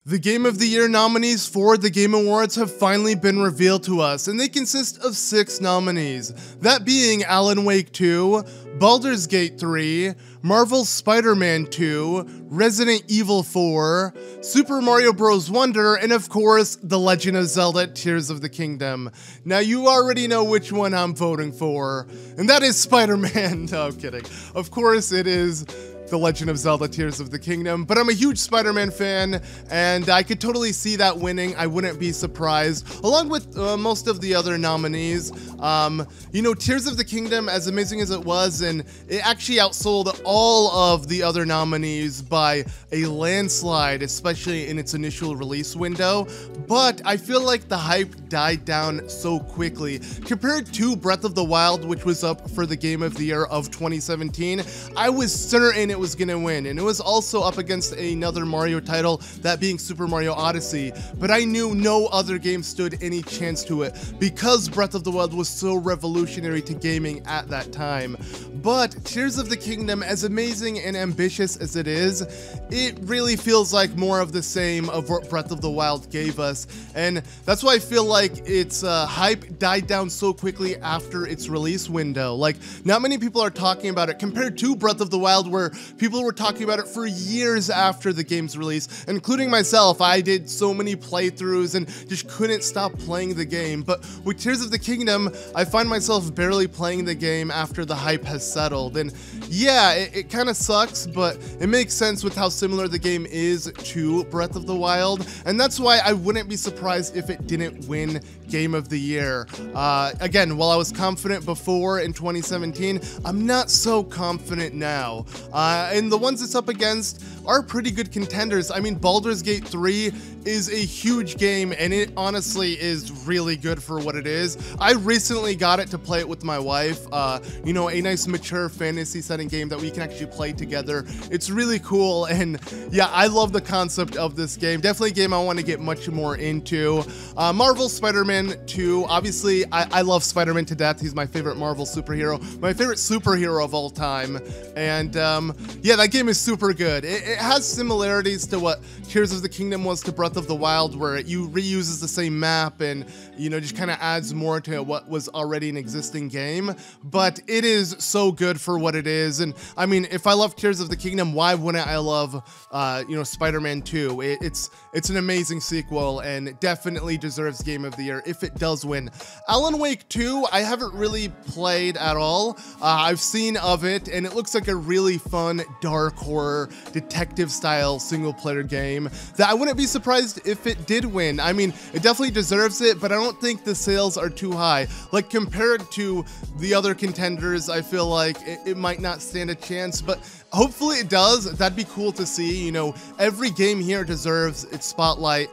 The Game of the Year nominees for the Game Awards have finally been revealed to us, and they consist of 6 nominees, that being Alan Wake 2, Baldur's Gate 3, Marvel's Spider-Man 2, Resident Evil 4, Super Mario Bros. Wonder, and of course, The Legend of Zelda Tears of the Kingdom. Now you already know which one I'm voting for, and that is Spider-Man. No, I'm kidding. Of course it is The Legend of Zelda Tears of the Kingdom, but I'm a huge Spider-Man fan, and I could totally see that winning. I wouldn't be surprised, along with most of the other nominees. You know, Tears of the Kingdom, as amazing as it was, and it actually outsold all of the other nominees by a landslide, especially in its initial release window, but I feel like the hype died down so quickly. Compared to Breath of the Wild, which was up for the Game of the Year of 2017, I was certain it was gonna win, and it was also up against another Mario title, that being Super Mario Odyssey, but I knew no other game stood any chance to it because Breath of the Wild was so revolutionary to gaming at that time. But Tears of the Kingdom, as amazing and ambitious as it is, it really feels like more of the same of what Breath of the Wild gave us, and that's why I feel like its hype died down so quickly after its release window. Like, not many people are talking about it compared to Breath of the Wild, where people were talking about it for years after the game's release, including myself. I did so many playthroughs and just couldn't stop playing the game. But with Tears of the Kingdom, I find myself barely playing the game after the hype has settled. And yeah, it kind of sucks, but it makes sense with how similar the game is to Breath of the Wild. And that's why I wouldn't be surprised if it didn't win Game of the Year. Again, while I was confident before in 2017, I'm not so confident now. And the ones it's up against are pretty good contenders. I mean, Baldur's Gate 3 is a huge game, and it honestly is really good for what it is. I recently got it to play it with my wife. You know, a nice mature fantasy setting game that we can actually play together. It's really cool, and yeah, I love the concept of this game. Definitely a game I want to get much more into. Marvel's Spider-Man 2, obviously, I love Spider-Man to death. He's my favorite Marvel superhero, my favorite superhero of all time, and yeah, that game is super good. It has similarities to what Tears of the Kingdom was to Breath of the Wild, where it reuses the same map and, you know, just kind of adds more to what was already an existing game, but it is so good for what it is. And I mean, if I love Tears of the Kingdom, why wouldn't I love, you know, Spider-Man 2? It's an amazing sequel and definitely deserves Game of the Year if it does win. Alan Wake 2, I haven't really played at all. I've seen of it, and it looks like a really fun, dark horror, detective style single player game that I wouldn't be surprised if it did win. I mean, it definitely deserves it, but I don't think the sales are too high. Like, compared to the other contenders, I feel like it might not stand a chance, but hopefully it does. That'd be cool to see. You know, every game here deserves its spotlight.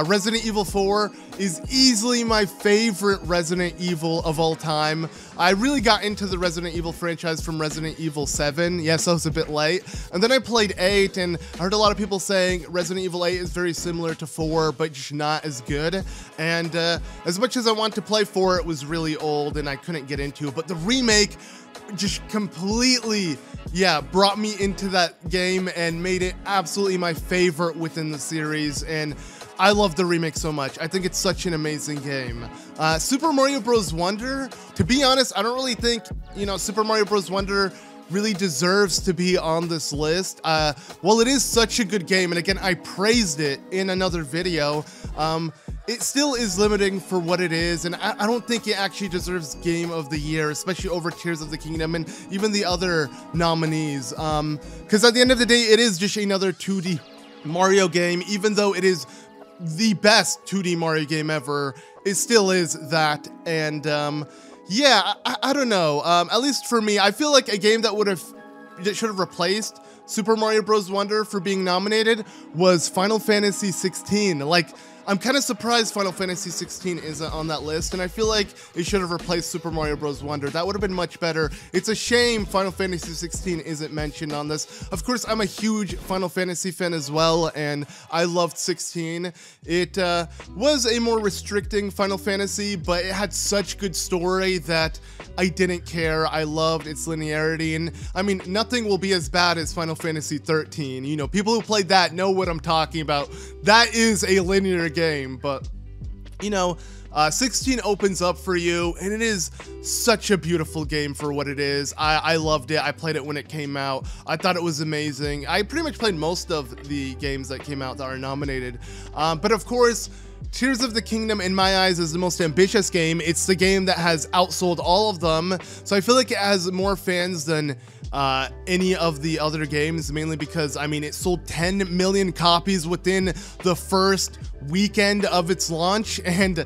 Resident Evil 4 is easily my favorite Resident Evil of all time. I really got into the Resident Evil franchise from Resident Evil 7. Yes, I was a bit late. And then I played 8, and I heard a lot of people saying Resident Evil 8 is very similar to 4, but just not as good. And as much as I want to play 4, it was really old and I couldn't get into it. But the remake just completely, yeah, brought me into that game and made it absolutely my favorite within the series, and I love the remake so much. I think it's such an amazing game. Super Mario Bros. Wonder, to be honest, I don't really think, you know, Super Mario Bros. Wonder really deserves to be on this list. While it is such a good game, and again, I praised it in another video, it still is limiting for what it is, and I don't think it actually deserves Game of the Year, especially over Tears of the Kingdom and even the other nominees. Because at the end of the day, it is just another 2D Mario game. Even though it is the best 2D Mario game ever, it still is that. And yeah, I don't know. At least for me, I feel like a game that should have replaced Super Mario Bros. Wonder for being nominated was Final Fantasy 16. Like, I'm kind of surprised Final Fantasy 16 isn't on that list, and I feel like it should have replaced Super Mario Bros. Wonder. That would have been much better. It's a shame Final Fantasy 16 isn't mentioned on this. Of course, I'm a huge Final Fantasy fan as well, and I loved 16. It was a more restricting Final Fantasy, but it had such good story that I didn't care. I loved its linearity, and I mean, nothing will be as bad as Final Fantasy 13. You know, people who played that know what I'm talking about. That is a linear game, but you know, 16 opens up for you, and it is such a beautiful game for what it is. I loved it. I played it when it came out. I thought it was amazing. I pretty much played most of the games that came out that are nominated, but of course, Tears of the Kingdom, in my eyes, is the most ambitious game. It's the game that has outsold all of them, so I feel like it has more fans than any of the other games, mainly because, I mean, it sold 10 million copies within the first weekend of its launch, and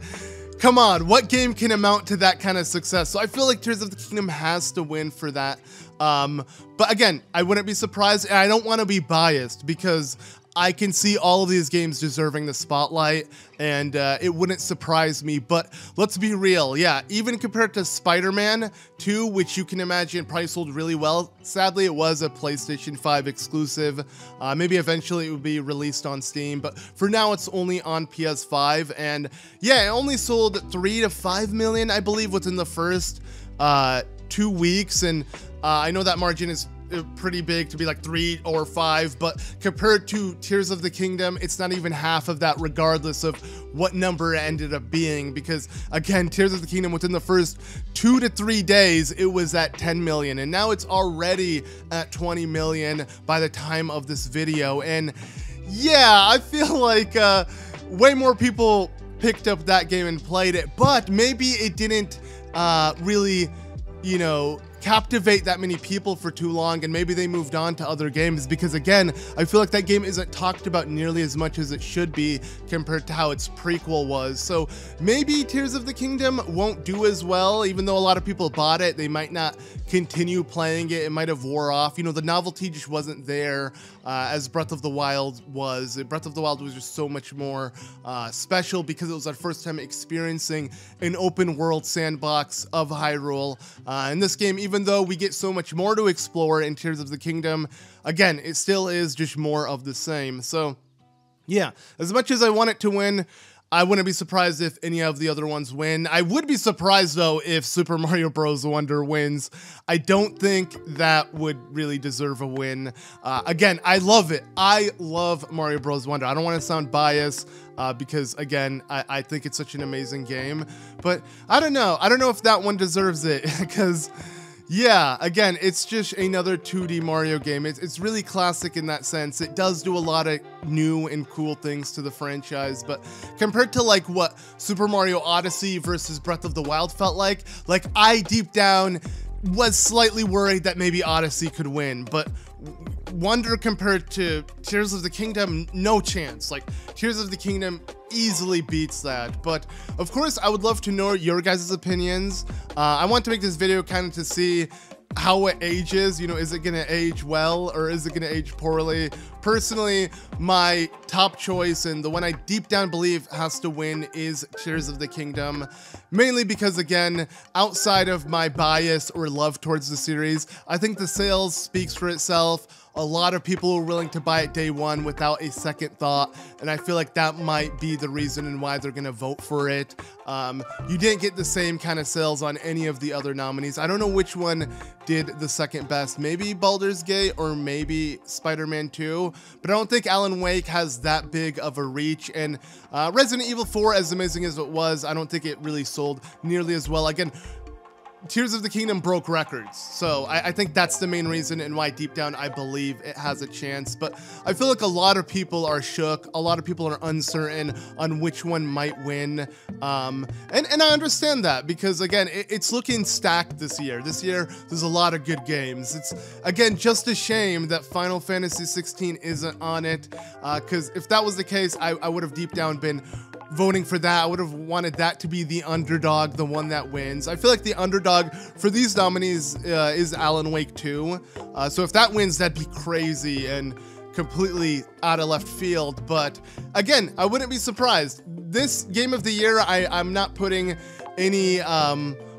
come on, what game can amount to that kind of success? So I feel like Tears of the Kingdom has to win for that. But again, I wouldn't be surprised, and I don't want to be biased because I can see all of these games deserving the spotlight, and it wouldn't surprise me, but let's be real, yeah, even compared to Spider-Man 2, which you can imagine probably sold really well, sadly it was a PlayStation 5 exclusive, maybe eventually it would be released on Steam, but for now it's only on PS5, and yeah, it only sold 3 to 5 million, I believe, within the first 2 weeks, and I know that margin is pretty big to be like 3 or 5, but compared to Tears of the Kingdom, it's not even half of that, regardless of what number it ended up being, because again, Tears of the Kingdom, within the first 2 to 3 days, it was at 10 million, and now it's already at 20 million by the time of this video, and yeah, I feel like way more people picked up that game and played it, but maybe it didn't really, you know, captivate that many people for too long, and maybe they moved on to other games, because again, I feel like that game isn't talked about nearly as much as it should be compared to how its prequel was. So maybe Tears of the Kingdom won't do as well, even though a lot of people bought it. They might not continue playing it. It might have wore off. You know, the novelty just wasn't there as Breath of the Wild was. Breath of the Wild was just so much more special because it was our first time experiencing an open world sandbox of Hyrule. In this game, even though we get so much more to explore in Tears of the Kingdom, again, it still is just more of the same. So yeah, as much as I want it to win, I wouldn't be surprised if any of the other ones win. I would be surprised, though, if Super Mario Bros. Wonder wins. I don't think that would really deserve a win. Again, I love it. I love Mario Bros. Wonder. I don't want to sound biased because, again, I think it's such an amazing game. But I don't know. I don't know if that one deserves it because, yeah, again, it's just another 2D Mario game. It's really classic in that sense. It does do a lot of new and cool things to the franchise, but compared to like what Super Mario Odyssey versus Breath of the Wild felt like I deep down was slightly worried that maybe Odyssey could win, but Wonder compared to Tears of the Kingdom, no chance. Like, Tears of the Kingdom easily beats that. But of course, I would love to know your guys' opinions. I want to make this video kind of to see how it ages. You know, is it gonna age well or is it gonna age poorly? Personally, my top choice and the one I deep down believe has to win is Tears of the Kingdom, mainly because, again, outside of my bias or love towards the series, I think the sales speaks for itself. A lot of people are willing to buy it day one without a second thought, and I feel like that might be the reason and why they're gonna vote for it. You didn't get the same kind of sales on any of the other nominees. I don't know which one did the second best. Maybe Baldur's Gate or maybe Spider-Man 2, but I don't think Alan Wake has that big of a reach, and Resident Evil 4, as amazing as it was, I don't think it really sold nearly as well. Again, Tears of the Kingdom broke records, so I think that's the main reason and why deep down I believe it has a chance. But I feel like a lot of people are shook, a lot of people are uncertain on which one might win, and I understand that because, again, it's looking stacked this year. This year, there's a lot of good games. It's, again, just a shame that Final Fantasy 16 isn't on it, because if that was the case, I would have deep down been voting for that. I would have wanted that to be the underdog, the one that wins. I feel like the underdog for these nominees is Alan Wake 2. So if that wins, that'd be crazy. And completely out of left field, but again, I wouldn't be surprised. This game of the year, I'm not putting any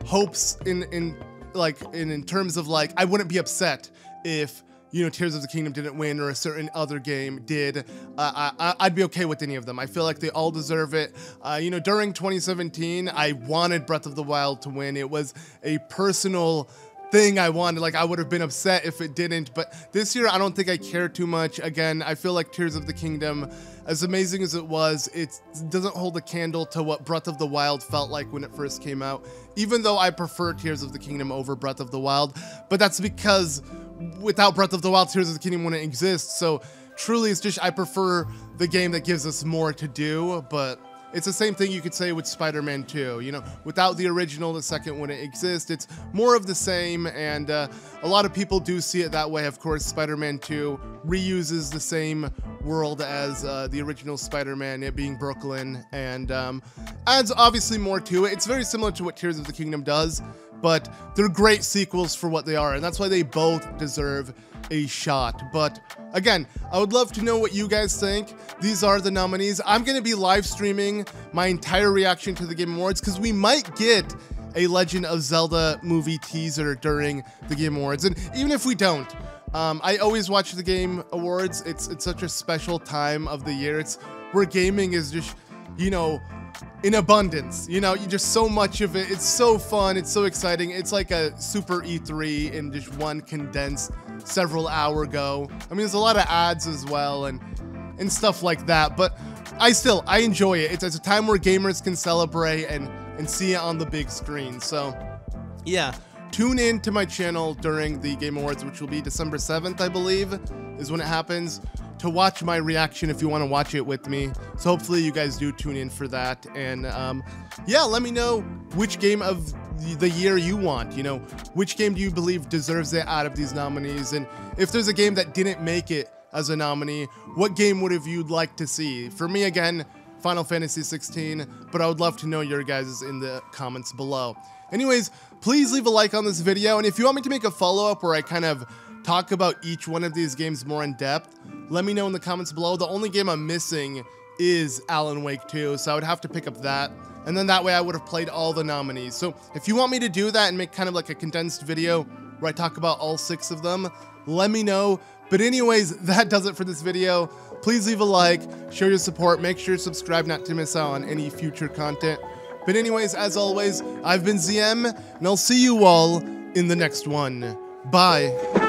hopes in terms of like, I wouldn't be upset if, you know, Tears of the Kingdom didn't win or a certain other game did. I'd be okay with any of them. I feel like they all deserve it. You know, during 2017, I wanted Breath of the Wild to win. It was a personal thing I wanted. Like, I would have been upset if it didn't, but this year I don't think I care too much. Again, I feel like Tears of the Kingdom, as amazing as it was, it doesn't hold a candle to what Breath of the Wild felt like when it first came out, even though I prefer Tears of the Kingdom over Breath of the Wild, but that's because without Breath of the Wild, Tears of the Kingdom wouldn't exist. So truly, it's just I prefer the game that gives us more to do, but it's the same thing you could say with Spider-Man 2. You know, without the original, the second wouldn't exist. It's more of the same, and a lot of people do see it that way. Of course, Spider-Man 2 reuses the same world as the original Spider-Man, it being Brooklyn, and adds obviously more to it. It's very similar to what Tears of the Kingdom does, but they're great sequels for what they are, and that's why they both deserve a shot. But again, I would love to know what you guys think. These are the nominees. I'm going to be live streaming my entire reaction to the Game Awards because we might get a Legend of Zelda movie teaser during the Game Awards, and even if we don't, I always watch the Game Awards. It's such a special time of the year. It's where gaming is just, you know, in abundance. You know, you just so much of it. It's so fun. It's so exciting. It's like a super E3 in just one condensed several hour go. I mean, there's a lot of ads as well and stuff like that, but I enjoy it. It's a time where gamers can celebrate and see it on the big screen. So yeah, tune in to my channel during the Game Awards, which will be December 7th, I believe, is when it happens, to watch my reaction if you want to watch it with me. So hopefully you guys do tune in for that. And yeah, let me know which game of the year you want. You know, which game do you believe deserves it out of these nominees? And if there's a game that didn't make it as a nominee, what game would have you like to see? For me, again, Final Fantasy 16, but I would love to know your guys' in the comments below. Anyways, please leave a like on this video, and if you want me to make a follow-up where I kind of talk about each one of these games more in depth, let me know in the comments below. The only game I'm missing is Alan Wake 2, so I would have to pick up that, and then that way I would have played all the nominees. So if you want me to do that and make kind of like a condensed video where I talk about all 6 of them, let me know. But anyways, that does it for this video. Please leave a like, show your support, make sure to subscribe not to miss out on any future content. But anyways, as always, I've been ZM, and I'll see you all in the next one. Bye.